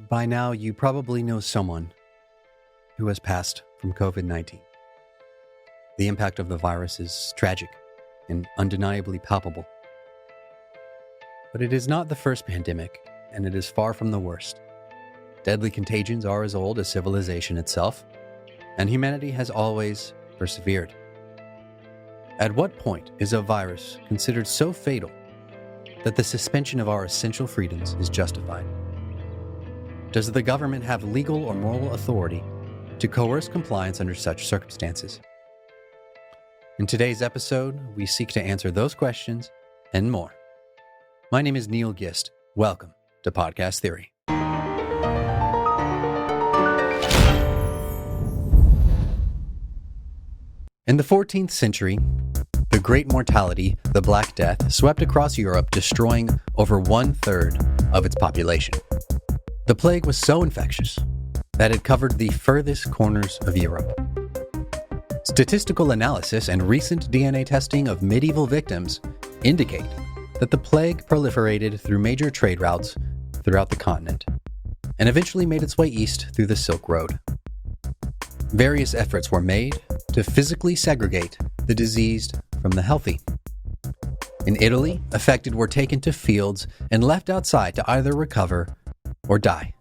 By now, you probably know someone who has passed from COVID-19. The impact of the virus is tragic and undeniably palpable. But it is not the first pandemic, and it is far from the worst. Deadly contagions are as old as civilization itself, and humanity has always persevered. At what point is a virus considered so fatal that the suspension of our essential freedoms is justified? Does the government have legal or moral authority to coerce compliance under such circumstances? In today's episode, we seek to answer those questions and more. My name is Neal Gist. Welcome to Podcast Theory. In the 14th century, the Great Mortality, the Black Death, swept across Europe, destroying over 1/3 of its population. The plague was so infectious that it covered the furthest corners of Europe. Statistical analysis and recent DNA testing of medieval victims indicate that the plague proliferated through major trade routes throughout the continent and eventually made its way east through the Silk Road. Various efforts were made to physically segregate the diseased from the healthy. In Italy, affected were taken to fields and left outside to either recover or die.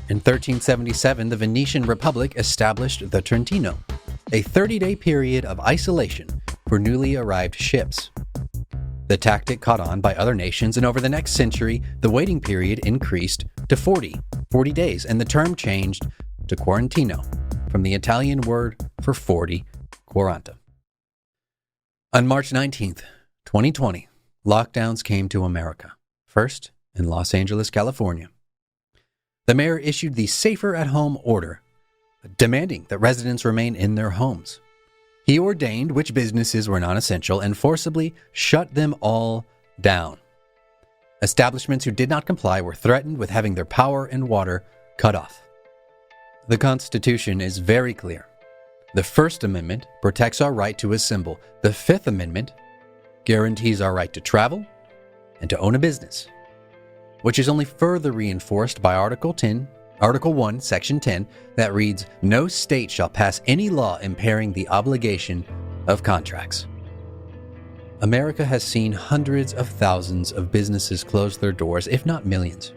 In 1377, the Venetian Republic established the Trentino, a 30-day period of isolation for newly arrived ships. The tactic caught on by other nations, and over the next century, the waiting period increased to 40 days, and the term changed to quarantino, from the Italian word for 40, quaranta. On March 19th, 2020, lockdowns came to America, first in Los Angeles, California. The mayor issued the Safer at Home order, demanding that residents remain in their homes. He ordained which businesses were non-essential and forcibly shut them all down. Establishments who did not comply were threatened with having their power and water cut off. The Constitution is very clear. The First Amendment protects our right to assemble. The Fifth Amendment guarantees our right to travel and to own a business, which is only further reinforced by Article 1, Section 10, that reads, "No state shall pass any law impairing the obligation of contracts." America has seen hundreds of thousands of businesses close their doors, if not millions.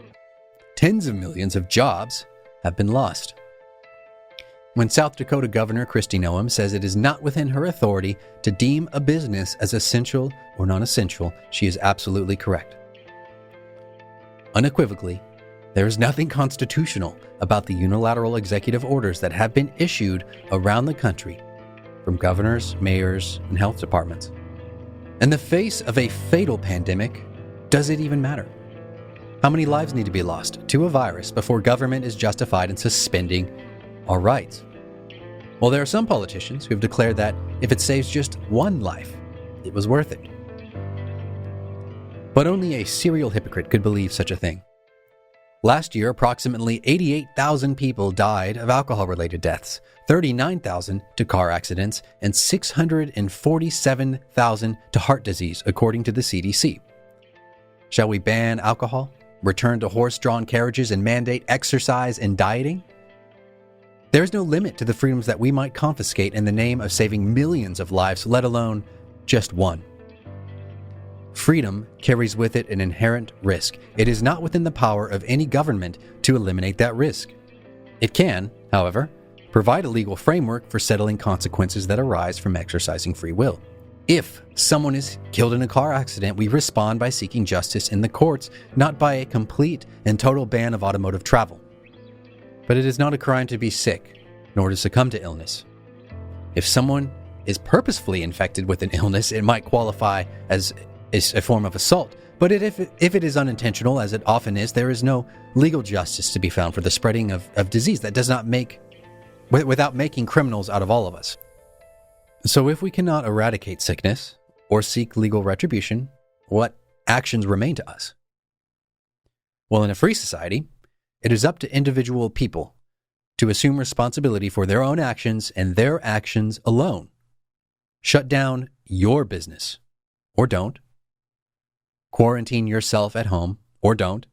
Tens of millions of jobs have been lost. When South Dakota Governor Kristi Noem says it is not within her authority to deem a business as essential or non-essential, she is absolutely correct. Unequivocally, there is nothing constitutional about the unilateral executive orders that have been issued around the country from governors, mayors, and health departments. In the face of a fatal pandemic, does it even matter? How many lives need to be lost to a virus before government is justified in suspending our rights? Well, there are some politicians who have declared that if it saves just one life, it was worth it. But only a serial hypocrite could believe such a thing. Last year, approximately 88,000 people died of alcohol-related deaths, 39,000 to car accidents, and 647,000 to heart disease, according to the CDC. Shall we ban alcohol, return to horse-drawn carriages, and mandate exercise and dieting? There is no limit to the freedoms that we might confiscate in the name of saving millions of lives, let alone just one. Freedom carries with it an inherent risk. It is not within the power of any government to eliminate that risk. It can, however, provide a legal framework for settling consequences that arise from exercising free will. If someone is killed in a car accident, we respond by seeking justice in the courts, not by a complete and total ban of automotive travel. But it is not a crime to be sick, nor to succumb to illness. If someone is purposefully infected with an illness, it might qualify as a form of assault. But if it is unintentional, as it often is, there is no legal justice to be found for the spreading of disease that does not without making criminals out of all of us. So if we cannot eradicate sickness or seek legal retribution, what actions remain to us? Well, in a free society, it is up to individual people to assume responsibility for their own actions and their actions alone. Shut down your business, or don't. Quarantine yourself at home, or don't.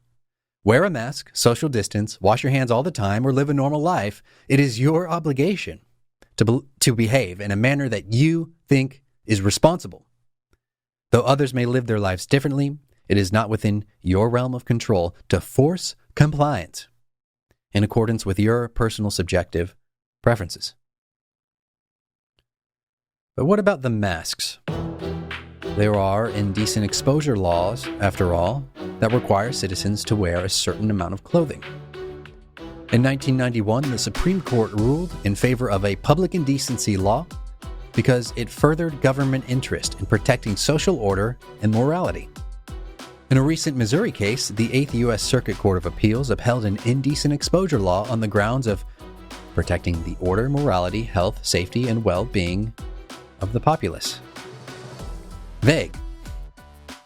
Wear a mask, social distance, wash your hands all the time, or live a normal life. It is your obligation to behave in a manner that you think is responsible. Though others may live their lives differently, it is not within your realm of control to force compliance in accordance with your personal subjective preferences. But what about the masks? There are indecent exposure laws, after all, that require citizens to wear a certain amount of clothing. In 1991, the Supreme Court ruled in favor of a public indecency law because it furthered government interest in protecting social order and morality. In a recent Missouri case, the 8th U.S. Circuit Court of Appeals upheld an indecent exposure law on the grounds of protecting the order, morality, health, safety, and well-being of the populace. Vague.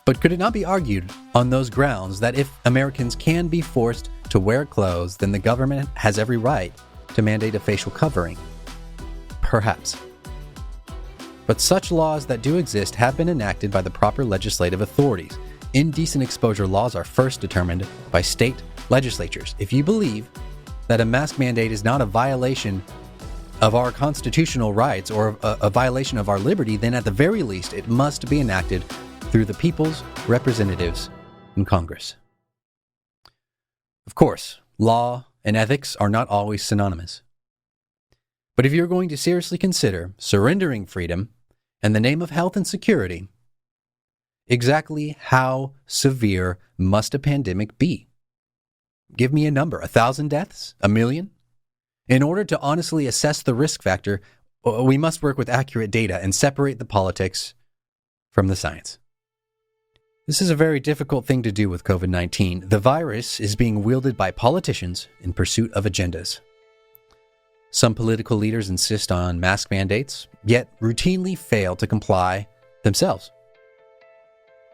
But could it not be argued on those grounds that if Americans can be forced to wear clothes, then the government has every right to mandate a facial covering? Perhaps. But such laws that do exist have been enacted by the proper legislative authorities. Indecent exposure laws are first determined by state legislatures. If you believe that a mask mandate is not a violation of our constitutional rights or a violation of our liberty, then at the very least it must be enacted through the people's representatives in Congress. Of course, law and ethics are not always synonymous. But if you're going to seriously consider surrendering freedom in the name of health and security, exactly how severe must a pandemic be? Give me a number. 1,000 deaths? 1,000,000? In order to honestly assess the risk factor, we must work with accurate data and separate the politics from the science. This is a very difficult thing to do with COVID-19. The virus is being wielded by politicians in pursuit of agendas. Some political leaders insist on mask mandates, yet routinely fail to comply themselves.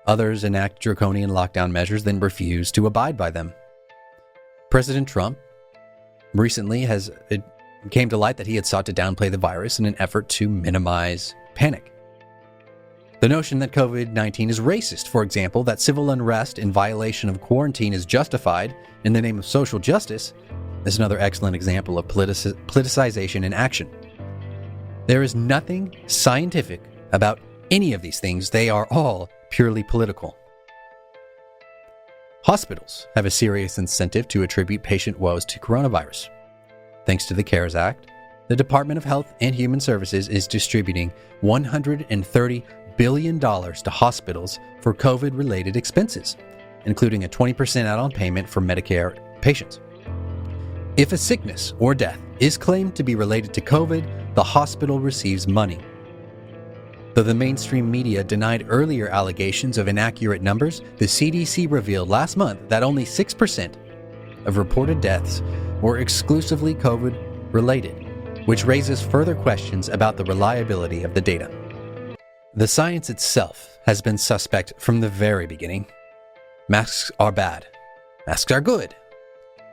Others enact draconian lockdown measures, then refuse to abide by them. President Trump recently it came to light that he had sought to downplay the virus in an effort to minimize panic. The notion that COVID-19 is racist, for example, that civil unrest in violation of quarantine is justified in the name of social justice, is another excellent example of politicization in action. There is nothing scientific about any of these things. They are all purely political. Hospitals have a serious incentive to attribute patient woes to coronavirus. Thanks to the CARES Act, the Department of Health and Human Services is distributing $130 billion to hospitals for COVID-related expenses, including a 20% add-on payment for Medicare patients. If a sickness or death is claimed to be related to COVID, the hospital receives money. Though the mainstream media denied earlier allegations of inaccurate numbers, the CDC revealed last month that only 6% of reported deaths were exclusively COVID-related, which raises further questions about the reliability of the data. The science itself has been suspect from the very beginning. Masks are bad. Masks are good.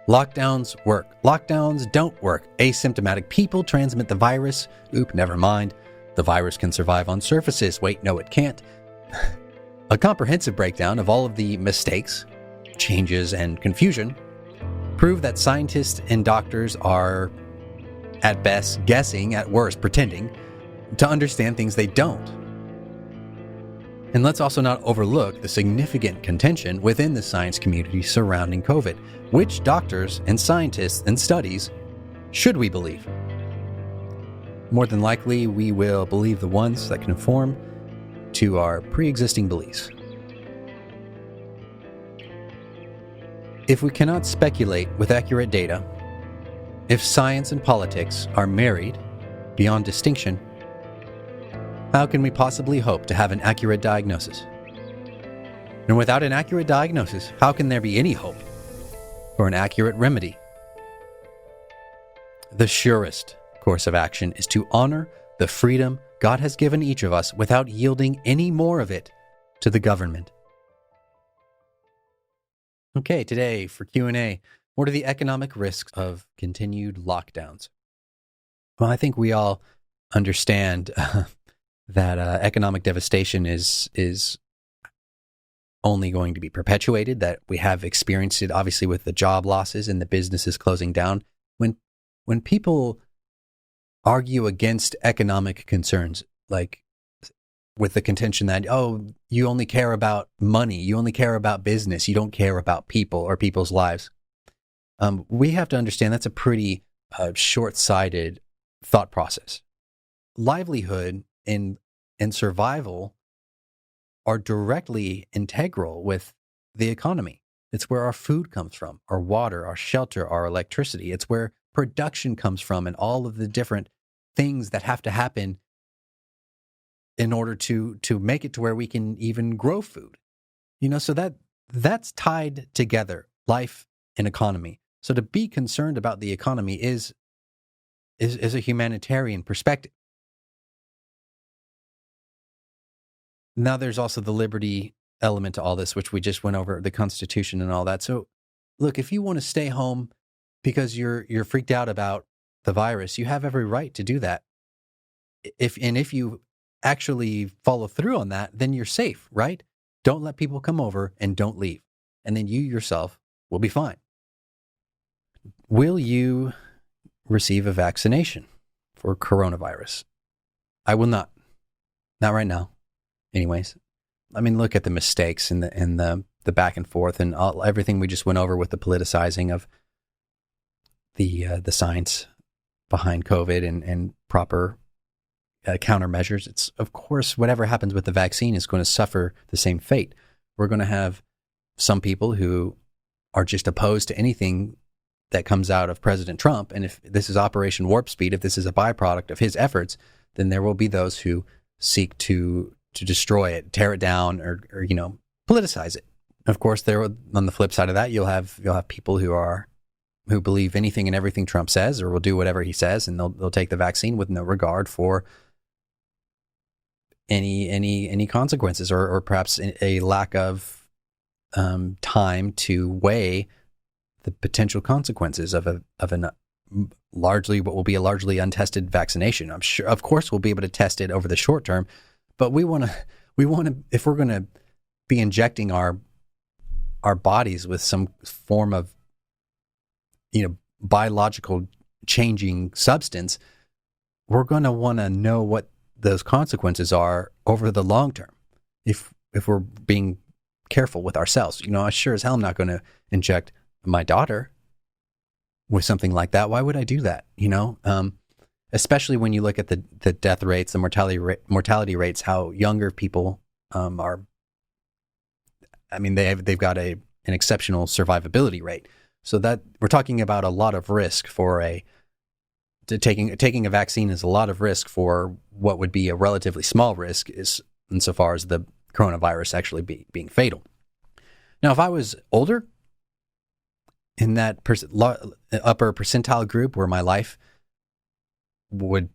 Lockdowns work. Lockdowns don't work. Asymptomatic people transmit the virus. Oop, never mind. The virus can survive on surfaces. Wait, no, it can't. A comprehensive breakdown of all of the mistakes, changes, and confusion prove that scientists and doctors are, at best, guessing, at worst, pretending to understand things they don't. And let's also not overlook the significant contention within the science community surrounding COVID. Which doctors and scientists and studies should we believe? More than likely, we will believe the ones that conform to our pre-existing beliefs. If we cannot speculate with accurate data, if science and politics are married beyond distinction, how can we possibly hope to have an accurate diagnosis? And without an accurate diagnosis, how can there be any hope for an accurate remedy? The surest course of action is to honor the freedom God has given each of us without yielding any more of it to the government. Okay, today for Q&A, what are the economic risks of continued lockdowns? Well, I think we all understand that economic devastation is only going to be perpetuated, that we have experienced it obviously with the job losses and the businesses closing down. When people argue against economic concerns, like with the contention that, oh, you only care about money, you only care about business, you don't care about people or people's lives, we have to understand that's a pretty short-sighted thought process. Livelihood and survival are directly integral with the economy. It's where our food comes from, our water, our shelter, our electricity. It's where production comes from and all of the different things that have to happen in order to make it to where we can even grow food. So that's tied together, life and economy. So to be concerned about the economy is a humanitarian perspective. Now there's also the liberty element to all this, which we just went over, the Constitution and all that. So look, if you want to stay home because you're freaked out about the virus, you have every right to do that. If you actually follow through on that, then you're safe, right? Don't let people come over and don't leave. And then you yourself will be fine. Will you receive a vaccination for coronavirus? I will not. Not right now. Anyways, I mean, look at the mistakes and the back and forth and everything we just went over with the politicizing of the science behind COVID and proper countermeasures. It's, of course, whatever happens with the vaccine is going to suffer the same fate. We're going to have some people who are just opposed to anything that comes out of President Trump. And if this is Operation Warp Speed, if this is a byproduct of his efforts, then there will be those who seek to destroy it, tear it down, or politicize it. Of course, on the flip side of that, you'll have people who believe anything and everything Trump says, or will do whatever he says, and they'll take the vaccine with no regard for any consequences, or perhaps a lack of time to weigh the potential consequences of what will be a largely untested vaccination. I'm sure, of course, we'll be able to test it over the short term. But we want to, if we're going to be injecting our bodies with some form of, biological changing substance, we're going to want to know what those consequences are over the long term. If we're being careful with ourselves, I sure as hell am not going to inject my daughter with something like that. Why would I do that? Especially when you look at the death rates, the mortality rates, how younger people are. I mean, they've got an exceptional survivability rate. So that we're talking about a lot of risk taking a vaccine is a lot of risk for what would be a relatively small risk, is insofar as the coronavirus actually being fatal. Now, if I was older, in that upper percentile group where my life would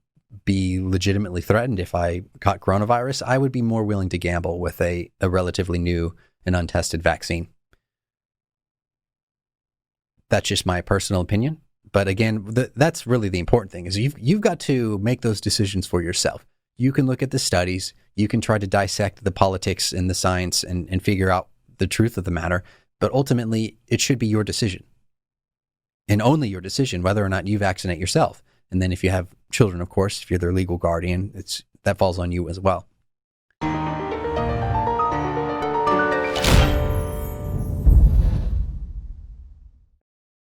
be legitimately threatened if I caught coronavirus, I would be more willing to gamble with a relatively new and untested vaccine. That's just my personal opinion. But again, that's really the important thing, is you've got to make those decisions for yourself. You can look at the studies, you can try to dissect the politics and the science and figure out the truth of the matter, but ultimately it should be your decision. And only your decision whether or not you vaccinate yourself. And then if you have children, of course, if you're their legal guardian, that falls on you as well.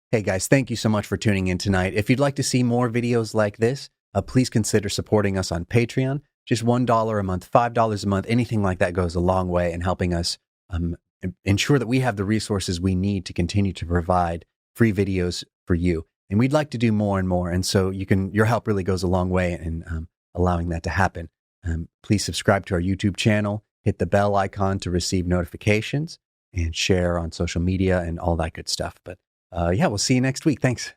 Hey guys, thank you so much for tuning in tonight. If you'd like to see more videos like this, please consider supporting us on Patreon. Just $1 a month, $5 a month, anything like that goes a long way in helping us ensure that we have the resources we need to continue to provide free videos for you. And we'd like to do more and more. And so your help really goes a long way in allowing that to happen. Please subscribe to our YouTube channel, hit the bell icon to receive notifications, and share on social media and all that good stuff. But we'll see you next week. Thanks.